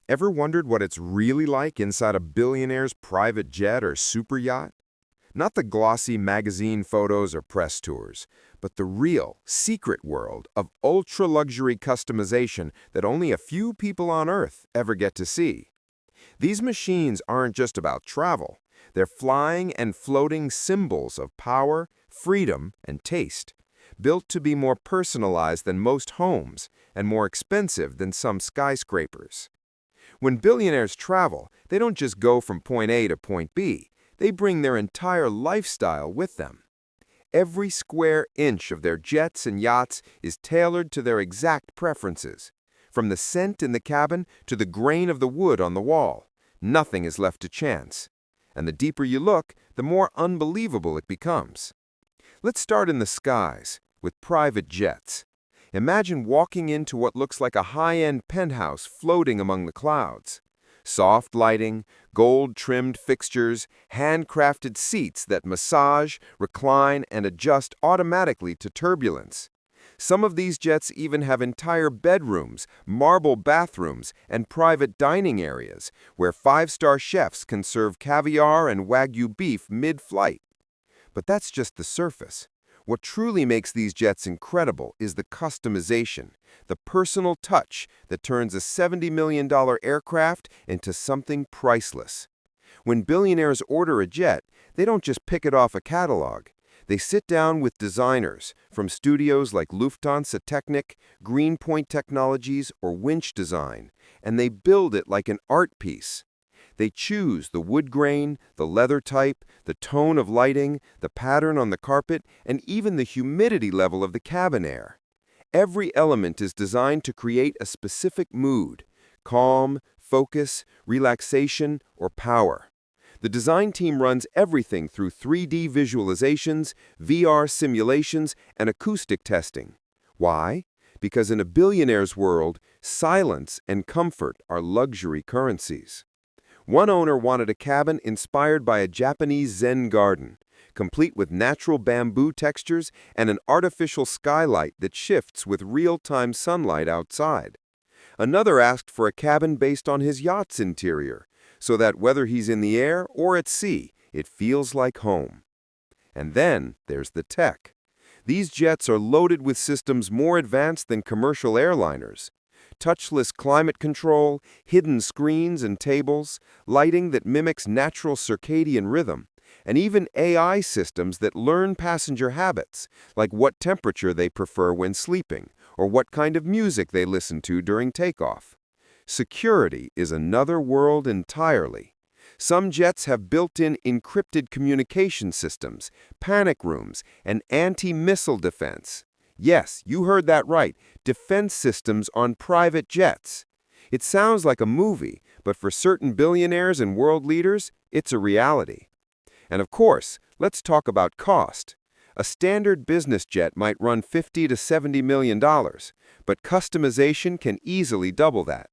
Ever wondered what it's really like inside a billionaire's private jet or super yacht? Not the glossy magazine photos or press tours, but the real, secret world of ultra-luxury customization that only a few people on Earth ever get to see. These machines aren't just about travel. They're flying and floating symbols of power, freedom, and taste, built to be more personalized than most homes and more expensive than some skyscrapers. When billionaires travel, they don't just go from point A to point B. They bring their entire lifestyle with them. Every square inch of their jets and yachts is tailored to their exact preferences. From the scent in the cabin to the grain of the wood on the wall, nothing is left to chance. And the deeper you look, the more unbelievable it becomes. Let's start in the skies, with private jets. Imagine walking into what looks like a high-end penthouse floating among the clouds. Soft lighting, gold-trimmed fixtures, handcrafted seats that massage, recline, and adjust automatically to turbulence. Some of these jets even have entire bedrooms, marble bathrooms, and private dining areas, where five-star chefs can serve caviar and Wagyu beef mid-flight. But that's just the surface. What truly makes these jets incredible is the customization, the personal touch that turns a $70 million aircraft into something priceless. When billionaires order a jet, they don't just pick it off a catalog. They sit down with designers from studios like Lufthansa Technik, Greenpoint Technologies, or Winch Design, and they build it like an art piece. They choose the wood grain, the leather type, the tone of lighting, the pattern on the carpet, and even the humidity level of the cabin air. Every element is designed to create a specific mood: calm, focus, relaxation, or power. The design team runs everything through 3D visualizations, VR simulations, and acoustic testing. Why? Because in a billionaire's world, silence and comfort are luxury currencies. One owner wanted a cabin inspired by a Japanese Zen garden, complete with natural bamboo textures and an artificial skylight that shifts with real-time sunlight outside. Another asked for a cabin based on his yacht's interior, so that whether he's in the air or at sea, it feels like home. And then there's the tech. These jets are loaded with systems more advanced than commercial airliners. Touchless climate control, hidden screens and tables, lighting that mimics natural circadian rhythm, and even AI systems that learn passenger habits, like what temperature they prefer when sleeping, or what kind of music they listen to during takeoff. Security is another world entirely. Some jets have built-in encrypted communication systems, panic rooms, and anti-missile defense. Yes, you heard that right, defense systems on private jets. It sounds like a movie, but for certain billionaires and world leaders, it's a reality. And of course, let's talk about cost. A standard business jet might run $50 to $70 million, but customization can easily double that.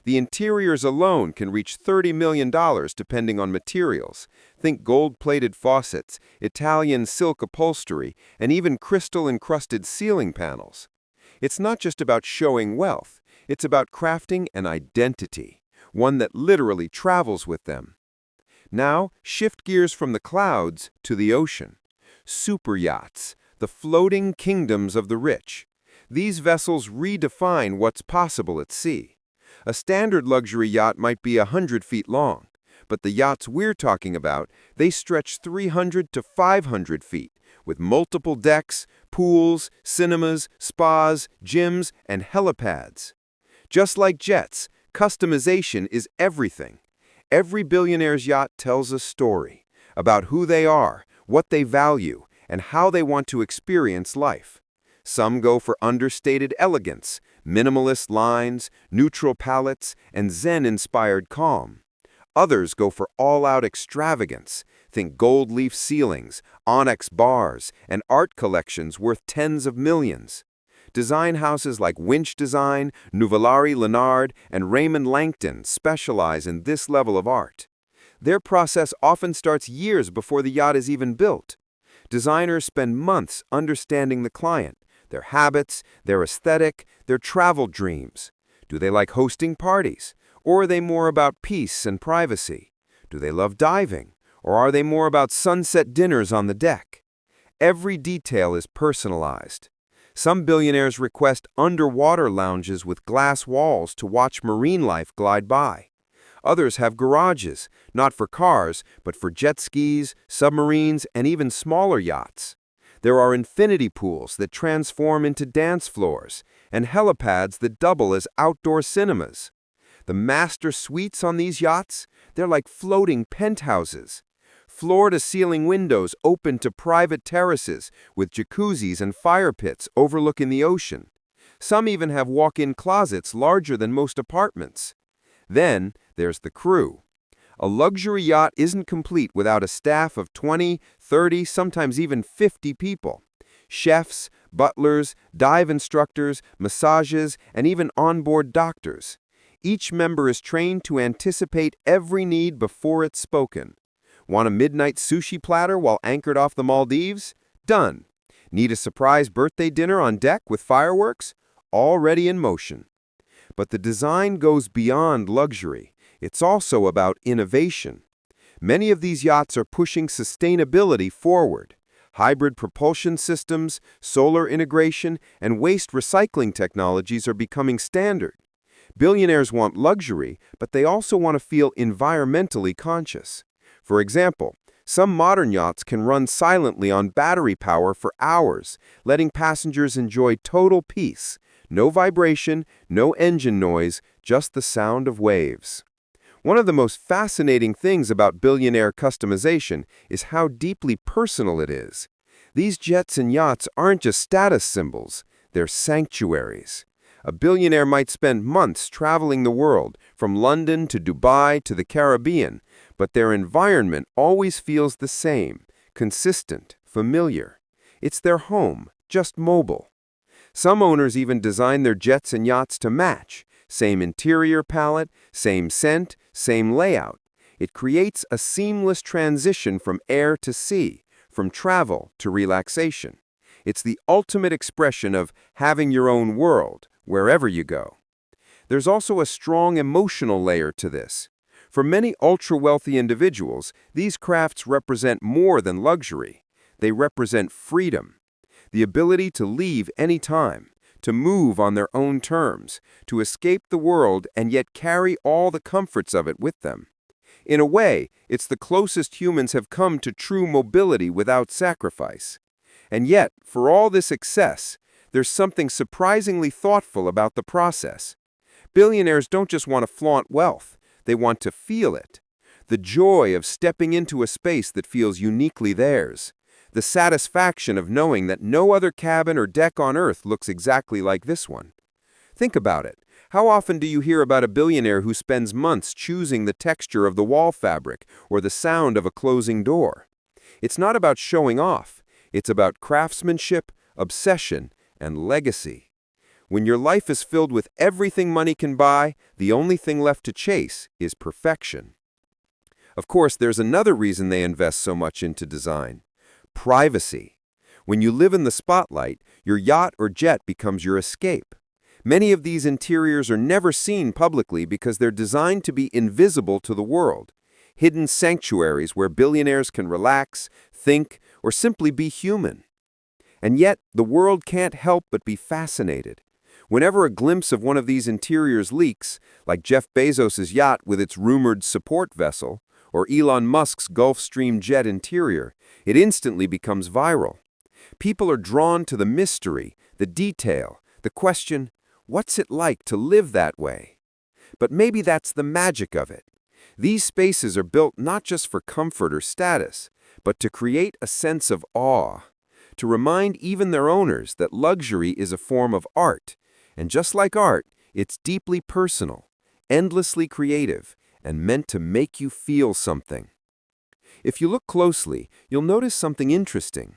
The interiors alone can reach $30 million depending on materials. Think gold-plated faucets, Italian silk upholstery, and even crystal-encrusted ceiling panels. It's not just about showing wealth. It's about crafting an identity, one that literally travels with them. Now, shift gears from the clouds to the ocean. Super yachts, the floating kingdoms of the rich. These vessels redefine what's possible at sea. A standard luxury yacht might be 100 feet long, but the yachts we're talking about, they stretch 300 to 500 feet, with multiple decks, pools, cinemas, spas, gyms, and helipads. Just like jets, customization is everything. Every billionaire's yacht tells a story about who they are, what they value, and how they want to experience life. Some go for understated elegance, minimalist lines, neutral palettes, and Zen-inspired calm. Others go for all-out extravagance. Think gold leaf ceilings, onyx bars, and art collections worth tens of millions. Design houses like Winch Design, Nuvolari Leonard, and Raymond Langton specialize in this level of art. Their process often starts years before the yacht is even built. Designers spend months understanding the client, their habits, their aesthetic, their travel dreams. Do they like hosting parties? Or are they more about peace and privacy? Do they love diving? Or are they more about sunset dinners on the deck? Every detail is personalized. Some billionaires request underwater lounges with glass walls to watch marine life glide by. Others have garages, not for cars, but for jet skis, submarines, and even smaller yachts. There are infinity pools that transform into dance floors, and helipads that double as outdoor cinemas. The master suites on these yachts, they're like floating penthouses. Floor-to-ceiling windows open to private terraces with jacuzzis and fire pits overlooking the ocean. Some even have walk-in closets larger than most apartments. Then there's the crew. A luxury yacht isn't complete without a staff of 20, 30, sometimes even 50 people. Chefs, butlers, dive instructors, massages, and even onboard doctors. Each member is trained to anticipate every need before it's spoken. Want a midnight sushi platter while anchored off the Maldives? Done. Need a surprise birthday dinner on deck with fireworks? Already in motion. But the design goes beyond luxury. It's also about innovation. Many of these yachts are pushing sustainability forward. Hybrid propulsion systems, solar integration, and waste recycling technologies are becoming standard. Billionaires want luxury, but they also want to feel environmentally conscious. For example, some modern yachts can run silently on battery power for hours, letting passengers enjoy total peace. No vibration, no engine noise, just the sound of waves. One of the most fascinating things about billionaire customization is how deeply personal it is. These jets and yachts aren't just status symbols, they're sanctuaries. A billionaire might spend months traveling the world, from London to Dubai to the Caribbean, but their environment always feels the same, consistent, familiar. It's their home, just mobile. Some owners even design their jets and yachts to match. Same interior palette, same scent, same layout. It creates a seamless transition from air to sea, from travel to relaxation. It's the ultimate expression of having your own world, wherever you go. There's also a strong emotional layer to this. For many ultra-wealthy individuals, these crafts represent more than luxury. They represent freedom, the ability to leave anytime, to move on their own terms, to escape the world and yet carry all the comforts of it with them. In a way, it's the closest humans have come to true mobility without sacrifice. And yet, for all this excess, there's something surprisingly thoughtful about the process. Billionaires don't just want to flaunt wealth, they want to feel it. The joy of stepping into a space that feels uniquely theirs. The satisfaction of knowing that no other cabin or deck on Earth looks exactly like this one. Think about it. How often do you hear about a billionaire who spends months choosing the texture of the wall fabric or the sound of a closing door? It's not about showing off. It's about craftsmanship, obsession, and legacy. When your life is filled with everything money can buy, the only thing left to chase is perfection. Of course, there's another reason they invest so much into design. Privacy. When you live in the spotlight, your yacht or jet becomes your escape. Many of these interiors are never seen publicly because they're designed to be invisible to the world. Hidden sanctuaries where billionaires can relax, think, or simply be human. And yet, the world can't help but be fascinated. Whenever a glimpse of one of these interiors leaks, like Jeff Bezos' yacht with its rumored support vessel, or Elon Musk's Gulfstream jet interior, it instantly becomes viral. People are drawn to the mystery, the detail, the question, what's it like to live that way? But maybe that's the magic of it. These spaces are built not just for comfort or status, but to create a sense of awe, to remind even their owners that luxury is a form of art, and just like art, it's deeply personal, endlessly creative, and meant to make you feel something. If you look closely, you'll notice something interesting.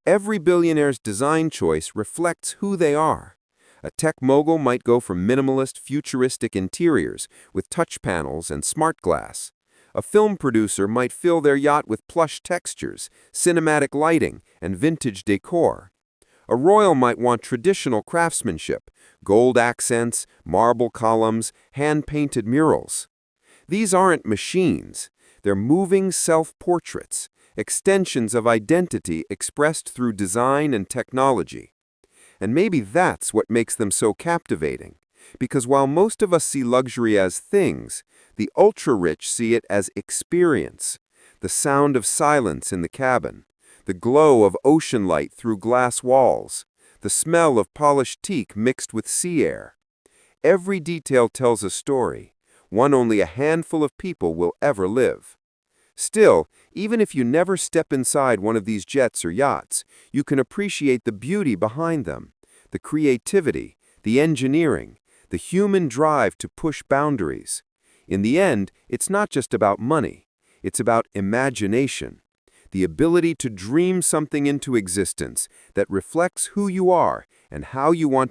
Every billionaire's design choice reflects who they are. A tech mogul might go for minimalist, futuristic interiors with touch panels and smart glass. A film producer might fill their yacht with plush textures, cinematic lighting, and vintage decor. A royal might want traditional craftsmanship, gold accents, marble columns, hand-painted murals. These aren't machines. They're moving self-portraits, extensions of identity expressed through design and technology. And maybe that's what makes them so captivating. Because while most of us see luxury as things, the ultra-rich see it as experience. The sound of silence in the cabin, the glow of ocean light through glass walls, the smell of polished teak mixed with sea air. Every detail tells a story, one only a handful of people will ever live. Still, even if you never step inside one of these jets or yachts, you can appreciate the beauty behind them, the creativity, the engineering, the human drive to push boundaries. In the end, it's not just about money. It's about imagination, the ability to dream something into existence that reflects who you are and how you want